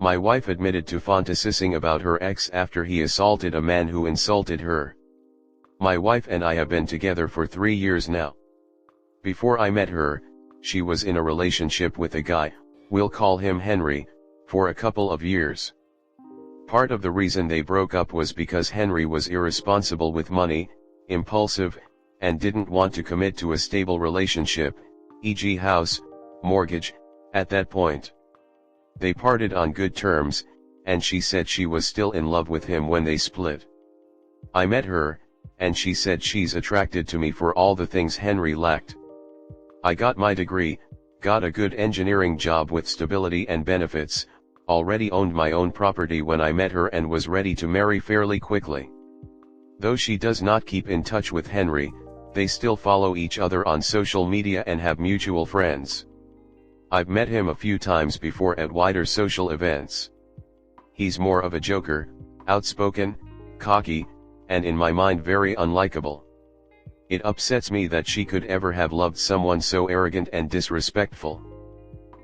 My wife admitted to fantasising about her ex after he assaulted a man who insulted her. My wife and I have been together for 3 years now. Before I met her, she was in a relationship with a guy, we'll call him Henry, for a couple of years. Part of the reason they broke up was because Henry was irresponsible with money, impulsive, and didn't want to commit to a stable relationship, e.g. house, mortgage, at that point. They parted on good terms, and she said she was still in love with him when they split. I met her, and she said she's attracted to me for all the things Henry lacked. I got my degree, got a good engineering job with stability and benefits, already owned my own property when I met her and was ready to marry fairly quickly. Though she does not keep in touch with Henry, they still follow each other on social media and have mutual friends. I've met him a few times before at wider social events. He's more of a joker, outspoken, cocky, and in my mind very unlikable. It upsets me that she could ever have loved someone so arrogant and disrespectful.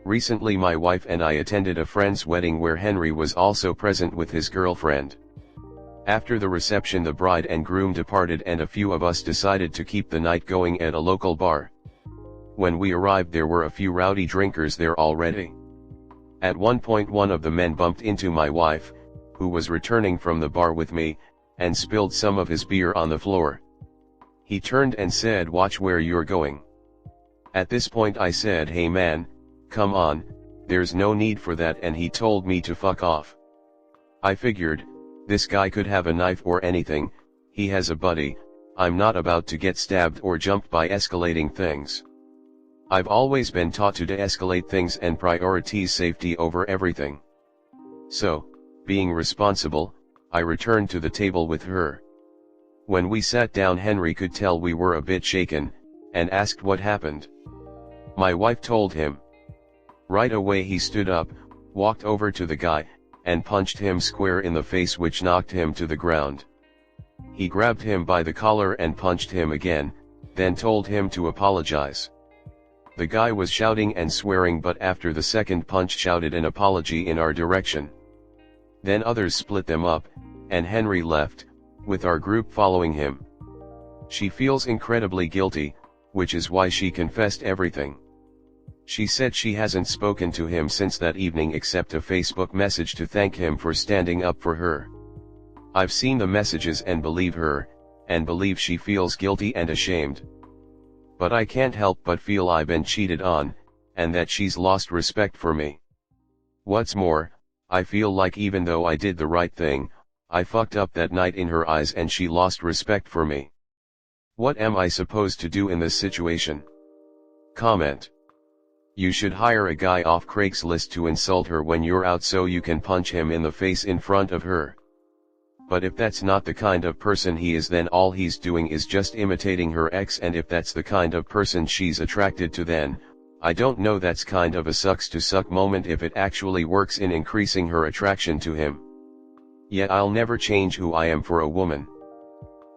Recently my wife and I attended a friend's wedding where Henry was also present with his girlfriend. After the reception the bride and groom departed and a few of us decided to keep the night going at a local bar. When we arrived there were a few rowdy drinkers there already. At one point one of the men bumped into my wife, who was returning from the bar with me, and spilled some of his beer on the floor. He turned and said, "Watch where you're going." At this point I said, "Hey man, come on, there's no need for that," and he told me to fuck off. I figured, this guy could have a knife or anything, he has a buddy, I'm not about to get stabbed or jumped by escalating things. I've always been taught to de-escalate things and prioritize safety over everything. So, being responsible, I returned to the table with her. When we sat down Henry could tell we were a bit shaken, and asked what happened. My wife told him. Right away he stood up, walked over to the guy, and punched him square in the face, which knocked him to the ground. He grabbed him by the collar and punched him again, then told him to apologize. The guy was shouting and swearing, but after the second punch shouted an apology in our direction. Then others split them up, and Henry left, with our group following him. She feels incredibly guilty, which is why she confessed everything. She said she hasn't spoken to him since that evening except a Facebook message to thank him for standing up for her. I've seen the messages and believe her, and believe she feels guilty and ashamed. But I can't help but feel I've been cheated on, and that she's lost respect for me. What's more, I feel like even though I did the right thing, I fucked up that night in her eyes and she lost respect for me. What am I supposed to do in this situation? Comment. You should hire a guy off Craigslist to insult her when you're out so you can punch him in the face in front of her. But if that's not the kind of person he is, then all he's doing is just imitating her ex, and if that's the kind of person she's attracted to, then, I don't know, that's kind of a sucks to suck moment if it actually works in increasing her attraction to him. Yet I'll never change who I am for a woman.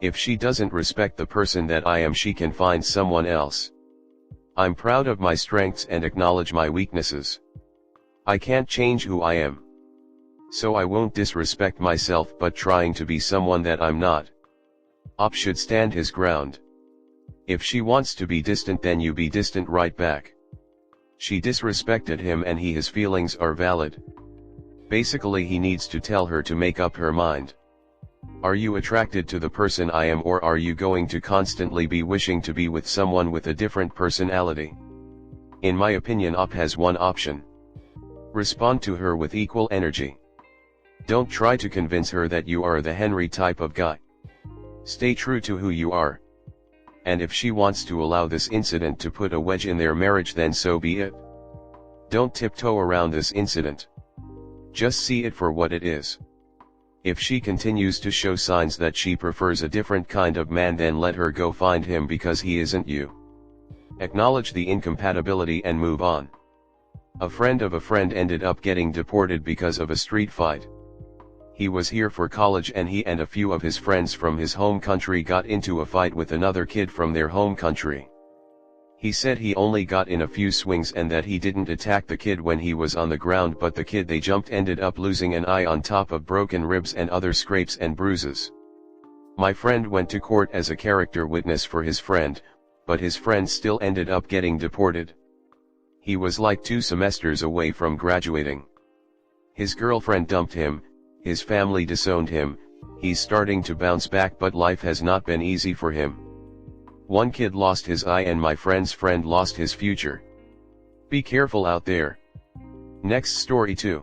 If she doesn't respect the person that I am, she can find someone else. I'm proud of my strengths and acknowledge my weaknesses. I can't change who I am. So I won't disrespect myself but trying to be someone that I'm not. Op should stand his ground. If she wants to be distant, then you be distant right back. She disrespected him and his feelings are valid. Basically he needs to tell her to make up her mind. Are you attracted to the person I am, or are you going to constantly be wishing to be with someone with a different personality? In my opinion, Op has one option. Respond to her with equal energy. Don't try to convince her that you are the Henry type of guy. Stay true to who you are. And if she wants to allow this incident to put a wedge in their marriage, then so be it. Don't tiptoe around this incident. Just see it for what it is. If she continues to show signs that she prefers a different kind of man, then let her go find him because he isn't you. Acknowledge the incompatibility and move on. A friend of a friend ended up getting deported because of a street fight. He was here for college and he and a few of his friends from his home country got into a fight with another kid from their home country. He said he only got in a few swings and that he didn't attack the kid when he was on the ground, but the kid they jumped ended up losing an eye on top of broken ribs and other scrapes and bruises. My friend went to court as a character witness for his friend, but his friend still ended up getting deported. He was like 2 semesters away from graduating. His girlfriend dumped him, his family disowned him, he's starting to bounce back but life has not been easy for him. One kid lost his eye and my friend's friend lost his future. Be careful out there. Next story 2.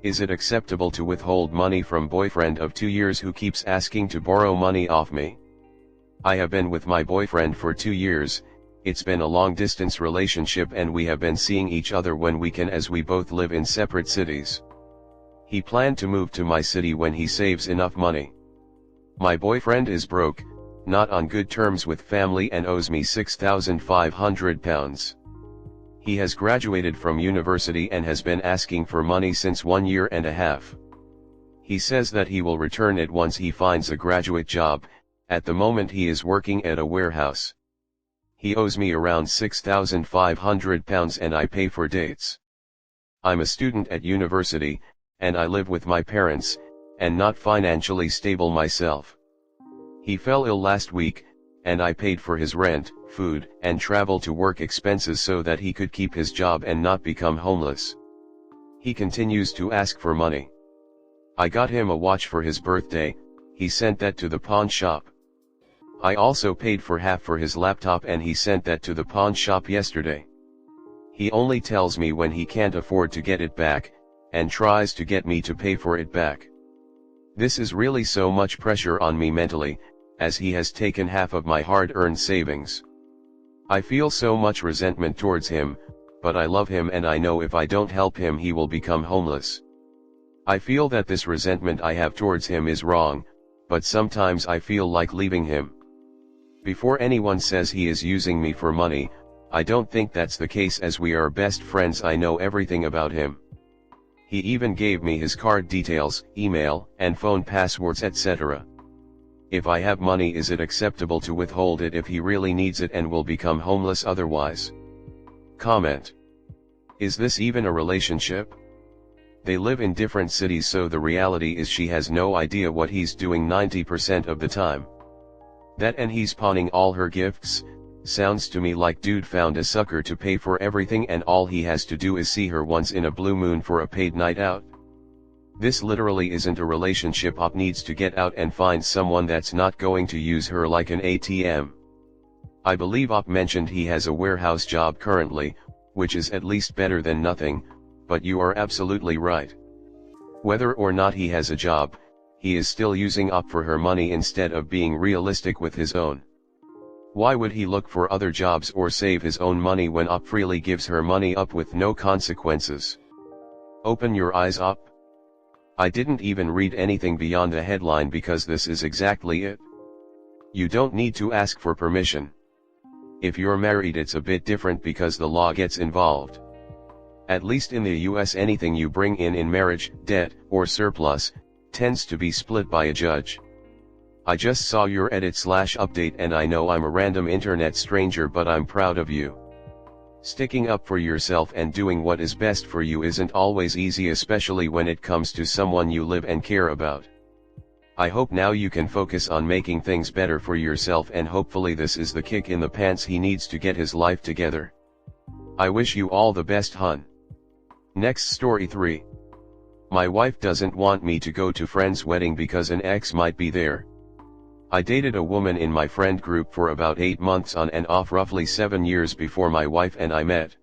Is it acceptable to withhold money from boyfriend of 2 years who keeps asking to borrow money off me? I have been with my boyfriend for 2 years, it's been a long distance relationship and we have been seeing each other when we can as we both live in separate cities. He planned to move to my city when he saves enough money. My boyfriend is broke, not on good terms with family and owes me £6,500. He has graduated from university and has been asking for money since 1.5 years. He says that he will return it once he finds a graduate job. At the moment he is working at a warehouse. He owes me around £6,500 and I pay for dates. I'm a student at university, and I live with my parents, and not financially stable myself. He fell ill last week, and I paid for his rent, food, and travel to work expenses so that he could keep his job and not become homeless. He continues to ask for money. I got him a watch for his birthday, he sent that to the pawn shop. I also paid for half for his laptop and he sent that to the pawn shop yesterday. He only tells me when he can't afford to get it back, and tries to get me to pay for it back. This is really so much pressure on me mentally, as he has taken half of my hard-earned savings. I feel so much resentment towards him, but I love him and I know if I don't help him he will become homeless. I feel that this resentment I have towards him is wrong, but sometimes I feel like leaving him. Before anyone says he is using me for money, I don't think that's the case as we are best friends. I know everything about him. He even gave me his card details, email, and phone passwords etc. If I have money, is it acceptable to withhold it if he really needs it and will become homeless otherwise? Comment. Is this even a relationship? They live in different cities, so the reality is she has no idea what he's doing 90% of the time. That and he's pawning all her gifts. Sounds to me like dude found a sucker to pay for everything and all he has to do is see her once in a blue moon for a paid night out. This literally isn't a relationship. Op needs to get out and find someone that's not going to use her like an ATM. I believe Op mentioned he has a warehouse job currently, which is at least better than nothing, but you are absolutely right. Whether or not he has a job, he is still using Op for her money instead of being realistic with his own. Why would he look for other jobs or save his own money when Op freely gives her money up with no consequences? Open your eyes, Op. I didn't even read anything beyond the headline because this is exactly it. You don't need to ask for permission. If you're married it's a bit different because the law gets involved. At least in the US anything you bring in marriage, debt, or surplus, tends to be split by a judge. I just saw your edit/update and I know I'm a random internet stranger, but I'm proud of you. Sticking up for yourself and doing what is best for you isn't always easy, especially when it comes to someone you live and care about. I hope now you can focus on making things better for yourself, and hopefully this is the kick in the pants he needs to get his life together. I wish you all the best, hun. Next story 3. My wife doesn't want me to go to friend's wedding because an ex might be there. I dated a woman in my friend group for about 8 months on and off, roughly 7 years before my wife and I met.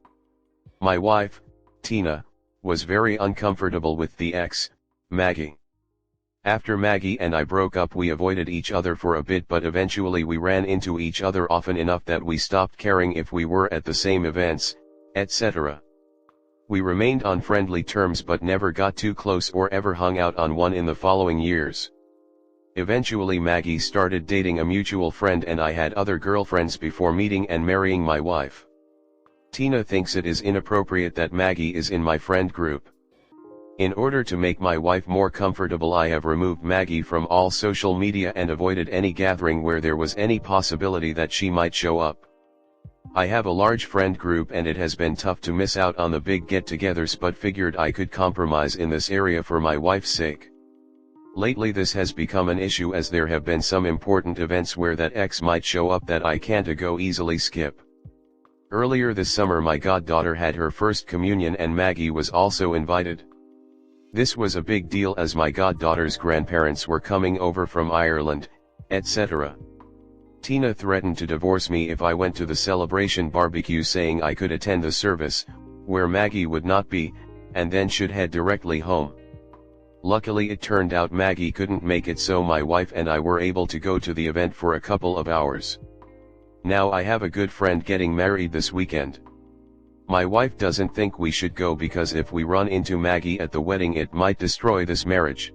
My wife, Tina, was very uncomfortable with the ex, Maggie. After Maggie and I broke up we avoided each other for a bit, but eventually we ran into each other often enough that we stopped caring if we were at the same events, etc. We remained on friendly terms but never got too close or ever hung out on one in the following years. Eventually Maggie started dating a mutual friend and I had other girlfriends before meeting and marrying my wife. Tina thinks it is inappropriate that Maggie is in my friend group. In order to make my wife more comfortable I have removed Maggie from all social media and avoided any gathering where there was any possibility that she might show up. I have a large friend group and it has been tough to miss out on the big get-togethers, but figured I could compromise in this area for my wife's sake. Lately this has become an issue as there have been some important events where that ex might show up that I can't go easily skip. Earlier this summer my goddaughter had her first communion and Maggie was also invited. This was a big deal as my goddaughter's grandparents were coming over from Ireland, etc. Tina threatened to divorce me if I went to the celebration barbecue, saying I could attend the service, where Maggie would not be, and then should head directly home. Luckily it turned out Maggie couldn't make it, so my wife and I were able to go to the event for a couple of hours. Now I have a good friend getting married this weekend. My wife doesn't think we should go because if we run into Maggie at the wedding it might destroy this marriage.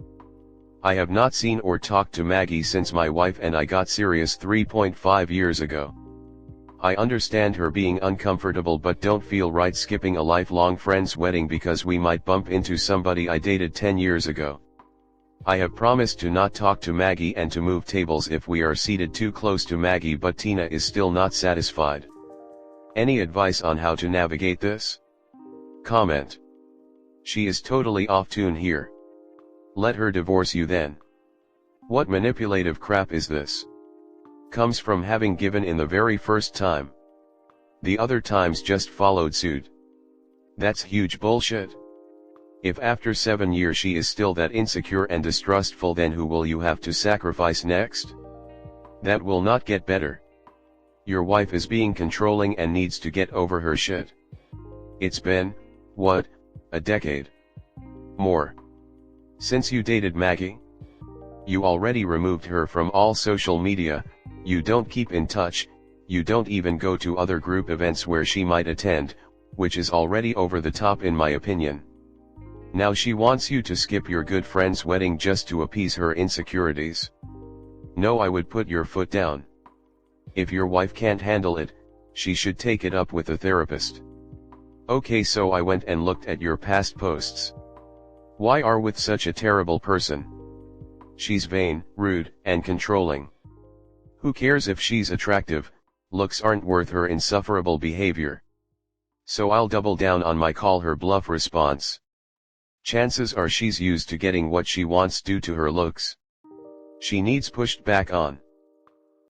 I have not seen or talked to Maggie since my wife and I got serious 3.5 years ago. I understand her being uncomfortable, but don't feel right skipping a lifelong friend's wedding because we might bump into somebody I dated 10 years ago. I have promised to not talk to Maggie and to move tables if we are seated too close to Maggie, but Tina is still not satisfied. Any advice on how to navigate this? Comment. She is totally off tune here. Let her divorce you then. What manipulative crap is this? Comes from having given in the very first time. The other times just followed suit. That's huge bullshit. If after 7 years she is still that insecure and distrustful, then who will you have to sacrifice next? That will not get better. Your wife is being controlling and needs to get over her shit. It's been, what, a decade? More. Since you dated Maggie? You already removed her from all social media, you don't keep in touch, you don't even go to other group events where she might attend, which is already over the top in my opinion. Now she wants you to skip your good friend's wedding just to appease her insecurities. No, I would put your foot down. If your wife can't handle it, she should take it up with a therapist. Okay, so I went and looked at your past posts. Why are with such a terrible person? She's vain, rude, and controlling. Who cares if she's attractive? Looks aren't worth her insufferable behavior. So I'll double down on my call her bluff response. Chances are she's used to getting what she wants due to her looks. She needs pushed back on.